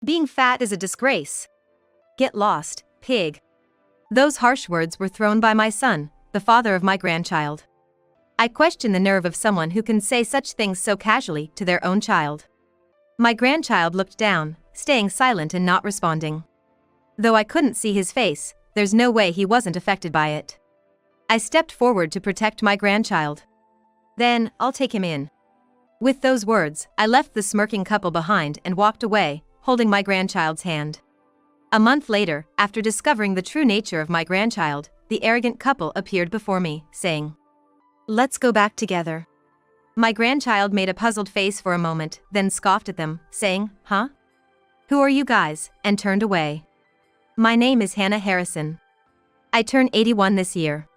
Being fat is a disgrace. Get lost, pig. Those harsh words were thrown by my son, the father of my grandchild. I question the nerve of someone who can say such things so casually to their own child. My grandchild looked down, staying silent and not responding. Though I couldn't see his face, there's no way he wasn't affected by it. I stepped forward to protect my grandchild. Then, I'll take him in. With those words, I left the smirking couple behind and walked away, holding my grandchild's hand. A month later, after discovering the true nature of my grandchild, the arrogant couple appeared before me, saying, "Let's go back together." My grandchild made a puzzled face for a moment, then scoffed at them, saying, "Huh? Who are you guys?" and turned away. My name is Hannah Harrison. I turn 81 this year.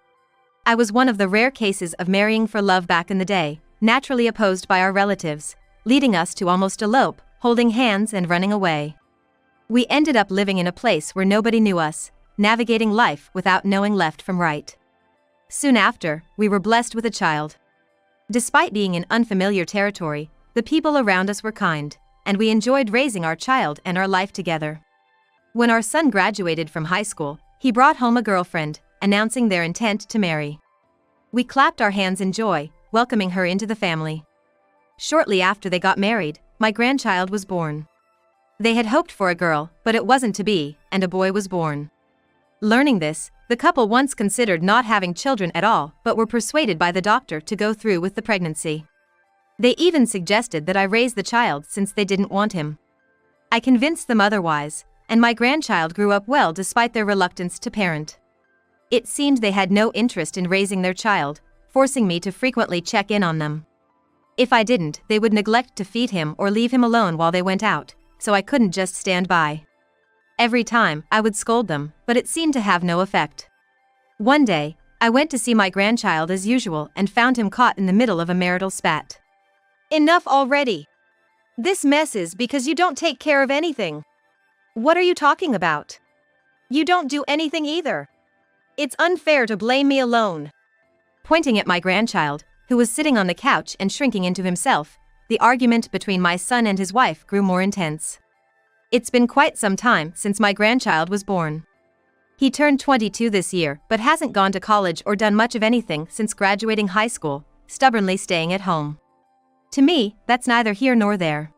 I was one of the rare cases of marrying for love back in the day, naturally opposed by our relatives, leading us to almost elope, holding hands and running away. We ended up living in a place where nobody knew us, navigating life without knowing left from right. Soon after, we were blessed with a child. Despite being in unfamiliar territory, the people around us were kind, and we enjoyed raising our child and our life together. When our son graduated from high school, he brought home a girlfriend, announcing their intent to marry. We clapped our hands in joy, welcoming her into the family. Shortly after they got married, my grandchild was born. They had hoped for a girl, but it wasn't to be, and a boy was born. Learning this, the couple once considered not having children at all, but were persuaded by the doctor to go through with the pregnancy. They even suggested that I raise the child since they didn't want him. I convinced them otherwise, and my grandchild grew up well despite their reluctance to parent. It seemed they had no interest in raising their child, forcing me to frequently check in on them. If I didn't, they would neglect to feed him or leave him alone while they went out, so I couldn't just stand by. Every time, I would scold them, but it seemed to have no effect. One day, I went to see my grandchild as usual and found him caught in the middle of a marital spat. "Enough already! This mess is because you don't take care of anything. What are you talking about? You don't do anything either. It's unfair to blame me alone." Pointing at my grandchild, who was sitting on the couch and shrinking into himself, the argument between my son and his wife grew more intense. It's been quite some time since my grandchild was born. He turned 22 this year but hasn't gone to college or done much of anything since graduating high school, stubbornly staying at home. To me, that's neither here nor there.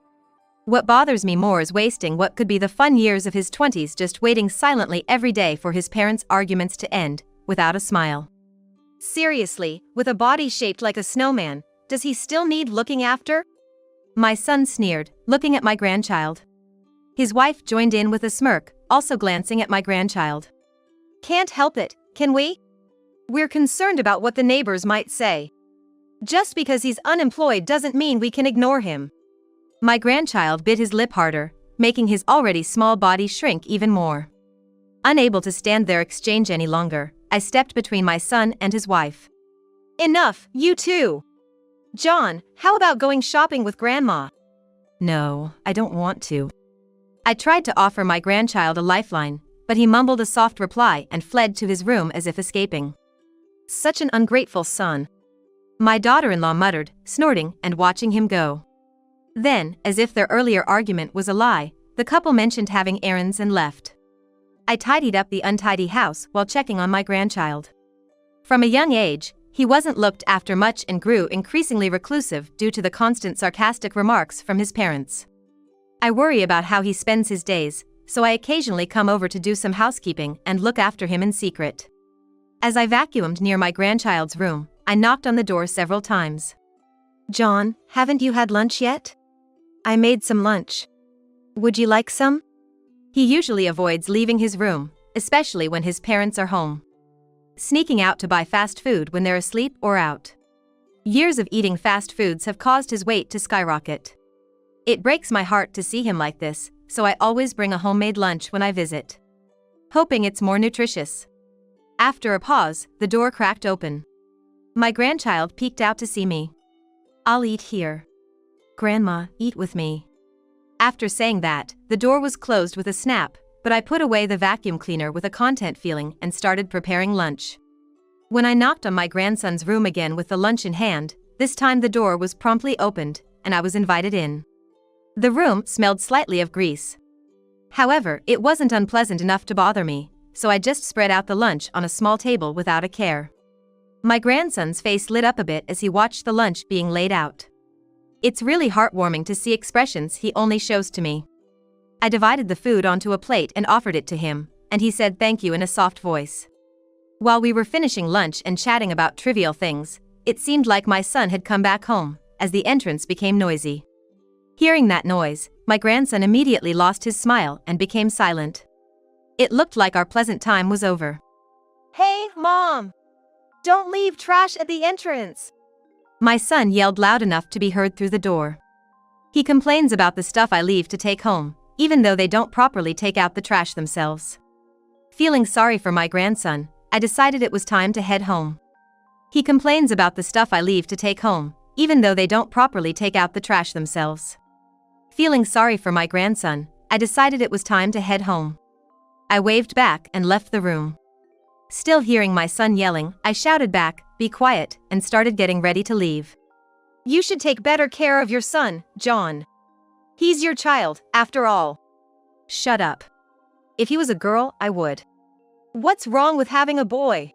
What bothers me more is wasting what could be the fun years of his 20s just waiting silently every day for his parents' arguments to end, without a smile. Seriously, with a body shaped like a snowman, does he still need looking after? My son sneered, looking at my grandchild. His wife joined in with a smirk, also glancing at my grandchild. "Can't help it, can we? We're concerned about what the neighbors might say. Just because he's unemployed doesn't mean we can ignore him." My grandchild bit his lip harder, making his already small body shrink even more. Unable to stand their exchange any longer, I stepped between my son and his wife. "Enough, you two! John, how about going shopping with Grandma?" "No, I don't want to." I tried to offer my grandchild a lifeline, but he mumbled a soft reply and fled to his room as if escaping. Such an ungrateful son. My daughter-in-law muttered, snorting and watching him go. Then, as if their earlier argument was a lie, the couple mentioned having errands and left. I tidied up the untidy house while checking on my grandchild. From a young age, he wasn't looked after much and grew increasingly reclusive due to the constant sarcastic remarks from his parents. I worry about how he spends his days, so I occasionally come over to do some housekeeping and look after him in secret. As I vacuumed near my grandchild's room, I knocked on the door several times. "John, haven't you had lunch yet? I made some lunch. Would you like some?" He usually avoids leaving his room, especially when his parents are home. Sneaking out to buy fast food when they're asleep or out. Years of eating fast foods have caused his weight to skyrocket. It breaks my heart to see him like this, so I always bring a homemade lunch when I visit, hoping it's more nutritious. After a pause, the door cracked open. My grandchild peeked out to see me. "I'll eat here." "Grandma, eat with me." After saying that, the door was closed with a snap, but I put away the vacuum cleaner with a content feeling and started preparing lunch. When I knocked on my grandson's room again with the lunch in hand, this time the door was promptly opened, and I was invited in. The room smelled slightly of grease. However, it wasn't unpleasant enough to bother me, so I just spread out the lunch on a small table without a care. My grandson's face lit up a bit as he watched the lunch being laid out. It's really heartwarming to see expressions he only shows to me. I divided the food onto a plate and offered it to him, and he said thank you in a soft voice. While we were finishing lunch and chatting about trivial things, it seemed like my son had come back home, as the entrance became noisy. Hearing that noise, my grandson immediately lost his smile and became silent. It looked like our pleasant time was over. Hey, Mom! Don't leave trash at the entrance! My son yelled loud enough to be heard through the door. He complains about the stuff I leave to take home, even though they don't properly take out the trash themselves. Feeling sorry for my grandson, I decided it was time to head home. He complains about the stuff I leave to take home, even though they don't properly take out the trash themselves. Feeling sorry for my grandson, I decided it was time to head home. I waved back and left the room. Still hearing my son yelling, I shouted back, "Be quiet," and started getting ready to leave. You should take better care of your son, John. He's your child, after all. Shut up. If he was a girl, I would. What's wrong with having a boy?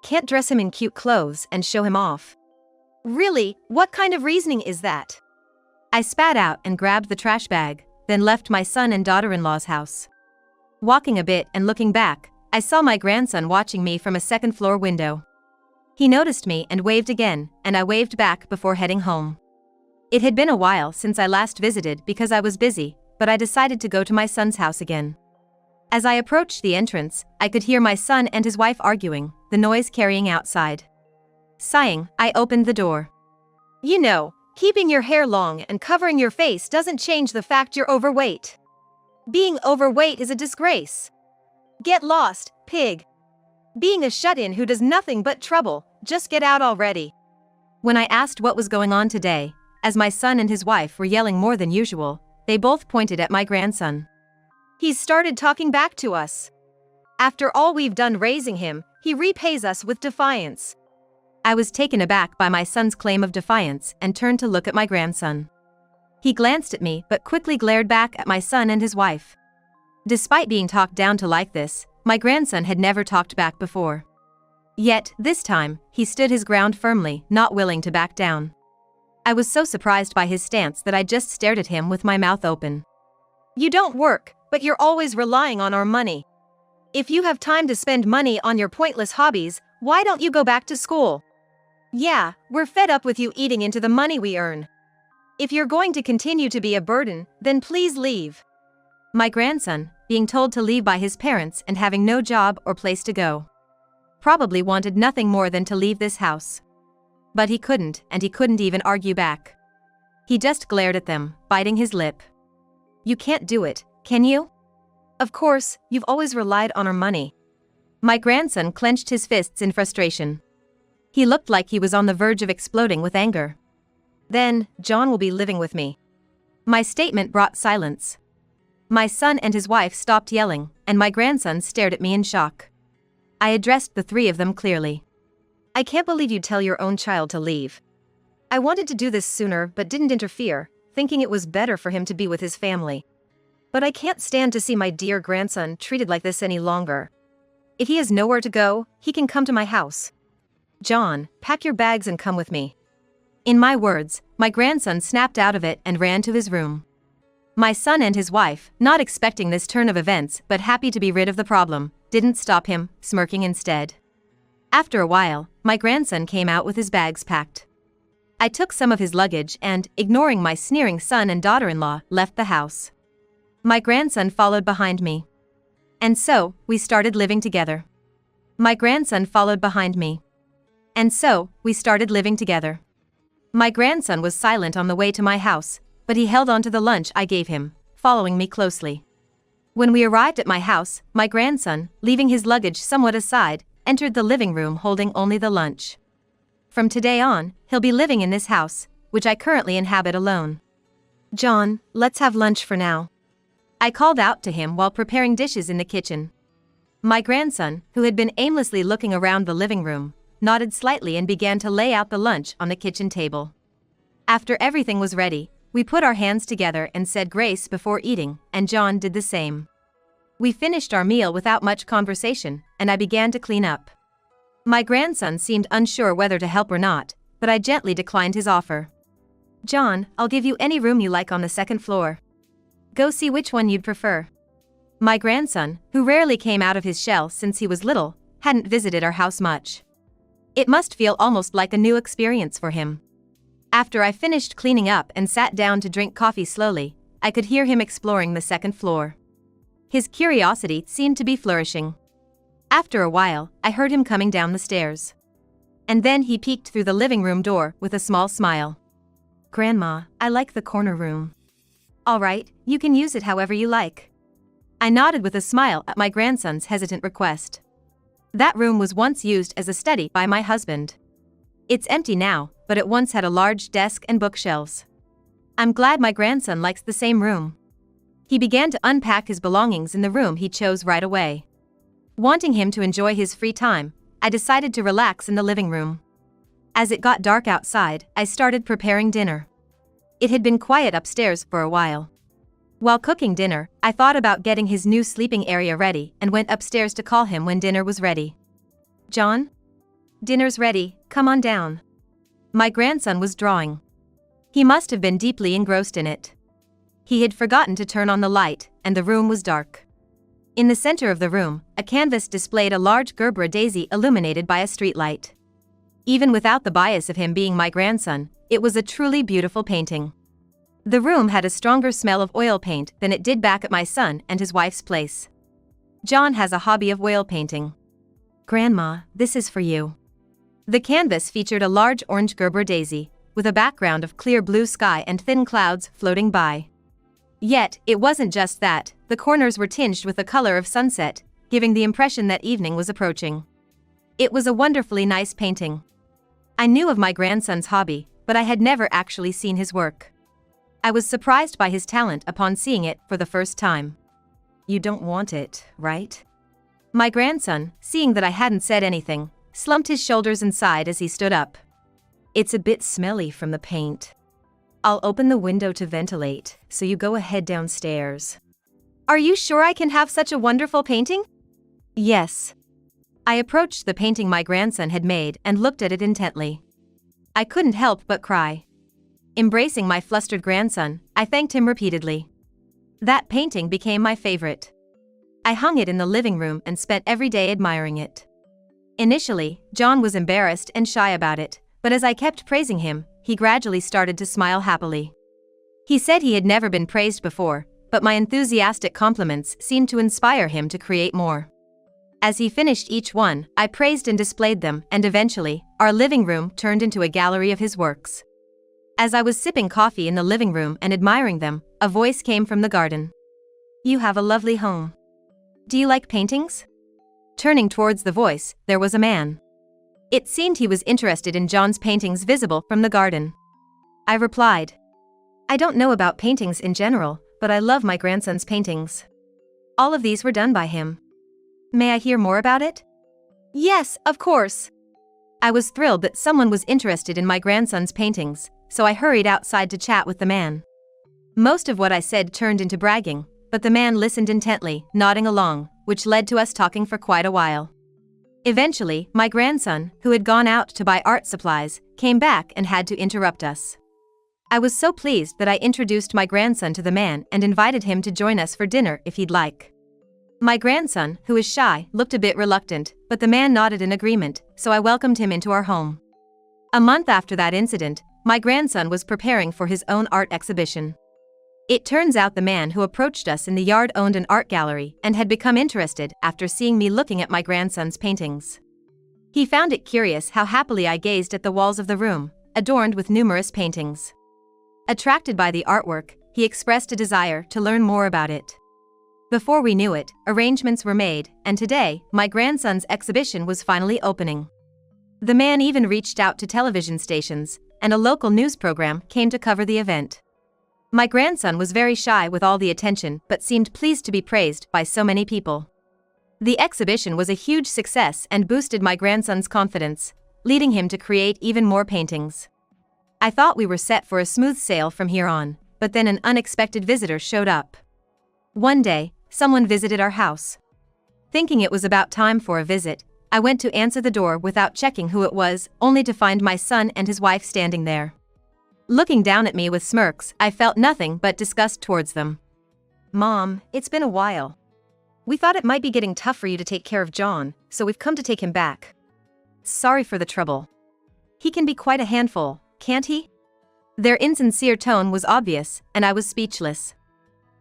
Can't dress him in cute clothes and show him off. Really, what kind of reasoning is that? I spat out and grabbed the trash bag, then left my son and daughter-in-law's house. Walking a bit and looking back, I saw my grandson watching me from a second-floor window. He noticed me and waved again, and I waved back before heading home. It had been a while since I last visited because I was busy, but I decided to go to my son's house again. As I approached the entrance, I could hear my son and his wife arguing, the noise carrying outside. Sighing, I opened the door. You know, keeping your hair long and covering your face doesn't change the fact you're overweight. Being overweight is a disgrace. Get lost, pig. Being a shut-in who does nothing but trouble, just get out already. When I asked what was going on today, as my son and his wife were yelling more than usual, they both pointed at my grandson. He's started talking back to us. After all we've done raising him, he repays us with defiance. I was taken aback by my son's claim of defiance and turned to look at my grandson. He glanced at me but quickly glared back at my son and his wife. Despite being talked down to like this, my grandson had never talked back before. Yet, this time, he stood his ground firmly, not willing to back down. I was so surprised by his stance that I just stared at him with my mouth open. You don't work, but you're always relying on our money. If you have time to spend money on your pointless hobbies, why don't you go back to school? Yeah, we're fed up with you eating into the money we earn. If you're going to continue to be a burden, then please leave. My grandson, being told to leave by his parents and having no job or place to go, probably wanted nothing more than to leave this house. But he couldn't, and he couldn't even argue back. He just glared at them, biting his lip. You can't do it, can you? Of course, you've always relied on our money. My grandson clenched his fists in frustration. He looked like he was on the verge of exploding with anger. Then, John will be living with me. My statement brought silence. My son and his wife stopped yelling, and my grandson stared at me in shock. I addressed the three of them clearly. I can't believe you'd tell your own child to leave. I wanted to do this sooner but didn't interfere, thinking it was better for him to be with his family. But I can't stand to see my dear grandson treated like this any longer. If he has nowhere to go, he can come to my house. John, pack your bags and come with me. In my words, my grandson snapped out of it and ran to his room. My son and his wife, not expecting this turn of events but happy to be rid of the problem, didn't stop him, smirking instead. After a while, my grandson came out with his bags packed. I took some of his luggage and, ignoring my sneering son and daughter-in-law, left the house. My grandson followed behind me. And so, we started living together. My grandson followed behind me. And so, we started living together. My grandson was silent on the way to my house, but he held on to the lunch I gave him, following me closely. When we arrived at my house, my grandson, leaving his luggage somewhat aside, entered the living room holding only the lunch. From today on, he'll be living in this house, which I currently inhabit alone. John, let's have lunch for now. I called out to him while preparing dishes in the kitchen. My grandson, who had been aimlessly looking around the living room, nodded slightly and began to lay out the lunch on the kitchen table. After everything was ready, we put our hands together and said grace before eating, and John did the same. We finished our meal without much conversation, and I began to clean up. My grandson seemed unsure whether to help or not, but I gently declined his offer. "John, I'll give you any room you like on the second floor. Go see which one you'd prefer." My grandson, who rarely came out of his shell since he was little, hadn't visited our house much. It must feel almost like a new experience for him. After I finished cleaning up and sat down to drink coffee slowly, I could hear him exploring the second floor. His curiosity seemed to be flourishing. After a while, I heard him coming down the stairs. And then he peeked through the living room door with a small smile. "Grandma, I like the corner room." "All right, you can use it however you like." I nodded with a smile at my grandson's hesitant request. That room was once used as a study by my husband. It's empty now, but it once had a large desk and bookshelves. I'm glad my grandson likes the same room. He began to unpack his belongings in the room he chose right away. Wanting him to enjoy his free time, I decided to relax in the living room. As it got dark outside, I started preparing dinner. It had been quiet upstairs for a while. While cooking dinner, I thought about getting his new sleeping area ready and went upstairs to call him when dinner was ready. "John? Dinner's ready, come on down." My grandson was drawing. He must have been deeply engrossed in it. He had forgotten to turn on the light, and the room was dark. In the center of the room, a canvas displayed a large Gerbera daisy illuminated by a streetlight. Even without the bias of him being my grandson, it was a truly beautiful painting. The room had a stronger smell of oil paint than it did back at my son and his wife's place. John has a hobby of oil painting. "Grandma, this is for you." The canvas featured a large orange Gerbera daisy, with a background of clear blue sky and thin clouds floating by. Yet, it wasn't just that, the corners were tinged with the color of sunset, giving the impression that evening was approaching. It was a wonderfully nice painting. I knew of my grandson's hobby, but I had never actually seen his work. I was surprised by his talent upon seeing it for the first time. "You don't want it, right?" My grandson, seeing that I hadn't said anything, slumped his shoulders and sighed as he stood up. "It's a bit smelly from the paint. I'll open the window to ventilate, so you go ahead downstairs." "Are you sure I can have such a wonderful painting?" "Yes." I approached the painting my grandson had made and looked at it intently. I couldn't help but cry. Embracing my flustered grandson, I thanked him repeatedly. That painting became my favorite. I hung it in the living room and spent every day admiring it. Initially, John was embarrassed and shy about it, but as I kept praising him, he gradually started to smile happily. He said he had never been praised before, but my enthusiastic compliments seemed to inspire him to create more. As he finished each one, I praised and displayed them, and eventually, our living room turned into a gallery of his works. As I was sipping coffee in the living room and admiring them, a voice came from the garden. "You have a lovely home. Do you like paintings?" Turning towards the voice, there was a man. It seemed he was interested in John's paintings visible from the garden. I replied, "I don't know about paintings in general, but I love my grandson's paintings. All of these were done by him. May I hear more about it?" "Yes, of course." I was thrilled that someone was interested in my grandson's paintings, so I hurried outside to chat with the man. Most of what I said turned into bragging, but the man listened intently, nodding along, which led to us talking for quite a while. Eventually, my grandson, who had gone out to buy art supplies, came back and had to interrupt us. I was so pleased that I introduced my grandson to the man and invited him to join us for dinner if he'd like. My grandson, who is shy, looked a bit reluctant, but the man nodded in agreement, so I welcomed him into our home. A month after that incident, my grandson was preparing for his own art exhibition. It turns out the man who approached us in the yard owned an art gallery and had become interested after seeing me looking at my grandson's paintings. He found it curious how happily I gazed at the walls of the room, adorned with numerous paintings. Attracted by the artwork, he expressed a desire to learn more about it. Before we knew it, arrangements were made, and today, my grandson's exhibition was finally opening. The man even reached out to television stations, and a local news program came to cover the event. My grandson was very shy with all the attention but seemed pleased to be praised by so many people. The exhibition was a huge success and boosted my grandson's confidence, leading him to create even more paintings. I thought we were set for a smooth sail from here on, but then an unexpected visitor showed up. One day, someone visited our house. Thinking it was about time for a visit, I went to answer the door without checking who it was, only to find my son and his wife standing there. Looking down at me with smirks, I felt nothing but disgust towards them. Mom, it's been a while. We thought it might be getting tough for you to take care of John, so we've come to take him back. Sorry for the trouble. He can be quite a handful, can't he? Their insincere tone was obvious, and I was speechless.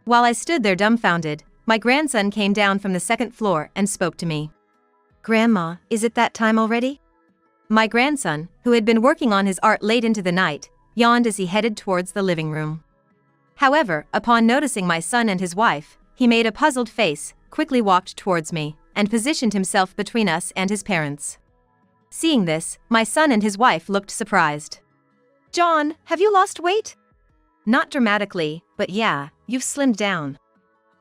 While I stood there dumbfounded, my grandson came down from the second floor and spoke to me. Grandma, is it that time already? My grandson, who had been working on his art late into the night, yawned as he headed towards the living room. However, upon noticing my son and his wife, he made a puzzled face, quickly walked towards me, and positioned himself between us and his parents. Seeing this, my son and his wife looked surprised. John, have you lost weight? Not dramatically, but yeah, you've slimmed down.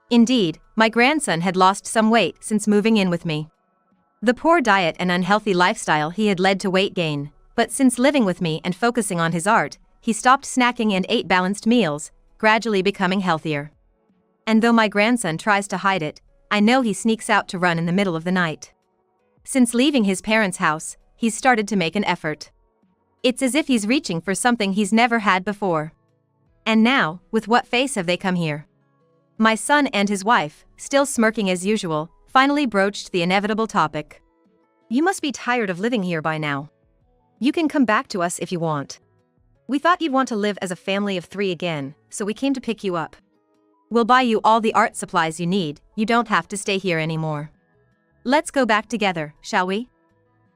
Indeed, my grandson had lost some weight since moving in with me. The poor diet and unhealthy lifestyle he had led to weight gain, but since living with me and focusing on his art, he stopped snacking and ate balanced meals, gradually becoming healthier. And though my grandson tries to hide it, I know he sneaks out to run in the middle of the night. Since leaving his parents' house, he's started to make an effort. It's as if he's reaching for something he's never had before. And now, with what face have they come here? My son and his wife, still smirking as usual, finally broached the inevitable topic. You must be tired of living here by now. You can come back to us if you want. We thought you'd want to live as a family of 3 again, so we came to pick you up. We'll buy you all the art supplies you need, you don't have to stay here anymore. Let's go back together, shall we?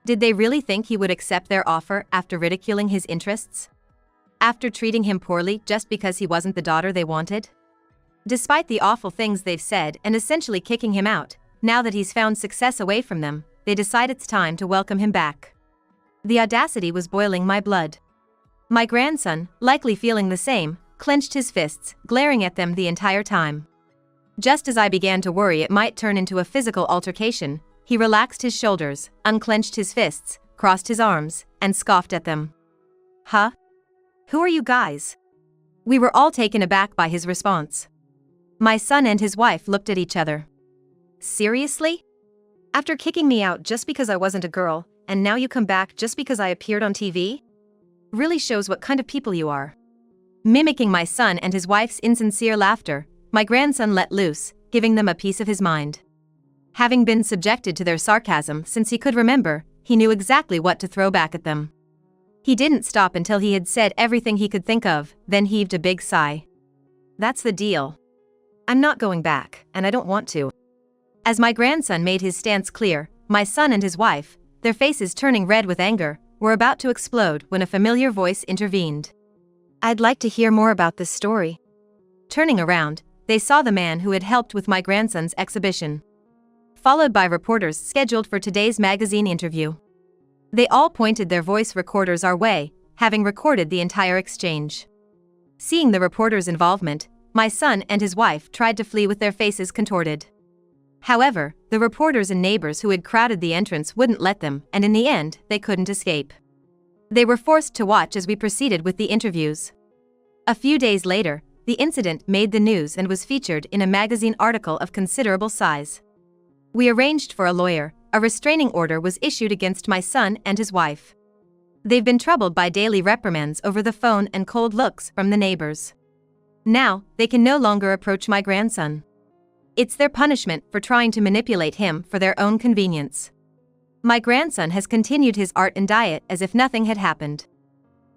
Did they really think he would accept their offer after ridiculing his interests? After treating him poorly just because he wasn't the daughter they wanted? Despite the awful things they've said and essentially kicking him out, now that he's found success away from them, they decide it's time to welcome him back. The audacity was boiling my blood. My grandson, likely feeling the same, clenched his fists, glaring at them the entire time. Just as I began to worry it might turn into a physical altercation, he relaxed his shoulders, unclenched his fists, crossed his arms, and scoffed at them. Huh? Who are you guys? We were all taken aback by his response. My son and his wife looked at each other. Seriously? After kicking me out just because I wasn't a girl, and now you come back just because I appeared on TV? Really shows what kind of people you are. Mimicking my son and his wife's insincere laughter, my grandson let loose, giving them a piece of his mind. Having been subjected to their sarcasm since he could remember, he knew exactly what to throw back at them. He didn't stop until he had said everything he could think of, then heaved a big sigh. That's the deal. I'm not going back, and I don't want to. As my grandson made his stance clear, my son and his wife, their faces turning red with anger, were about to explode when a familiar voice intervened. I'd like to hear more about this story. Turning around, they saw the man who had helped with my grandson's exhibition. Followed by reporters scheduled for today's magazine interview. They all pointed their voice recorders our way, having recorded the entire exchange. Seeing the reporters' involvement, my son and his wife tried to flee with their faces contorted. However, the reporters and neighbors who had crowded the entrance wouldn't let them, and in the end, they couldn't escape. They were forced to watch as we proceeded with the interviews. A few days later, the incident made the news and was featured in a magazine article of considerable size. We arranged for a lawyer, a restraining order was issued against my son and his wife. They've been troubled by daily reprimands over the phone and cold looks from the neighbors. Now, they can no longer approach my grandson. It's their punishment for trying to manipulate him for their own convenience. My grandson has continued his art and diet as if nothing had happened.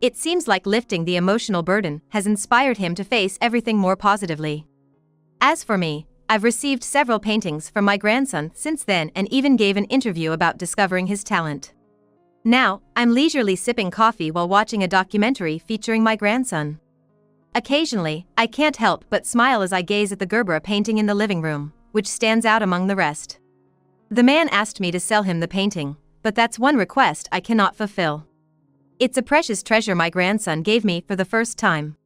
It seems like lifting the emotional burden has inspired him to face everything more positively. As for me, I've received several paintings from my grandson since then and even gave an interview about discovering his talent. Now, I'm leisurely sipping coffee while watching a documentary featuring my grandson. Occasionally, I can't help but smile as I gaze at the Gerber painting in the living room, which stands out among the rest. The man asked me to sell him the painting, but that's one request I cannot fulfill. It's a precious treasure my grandson gave me for the first time.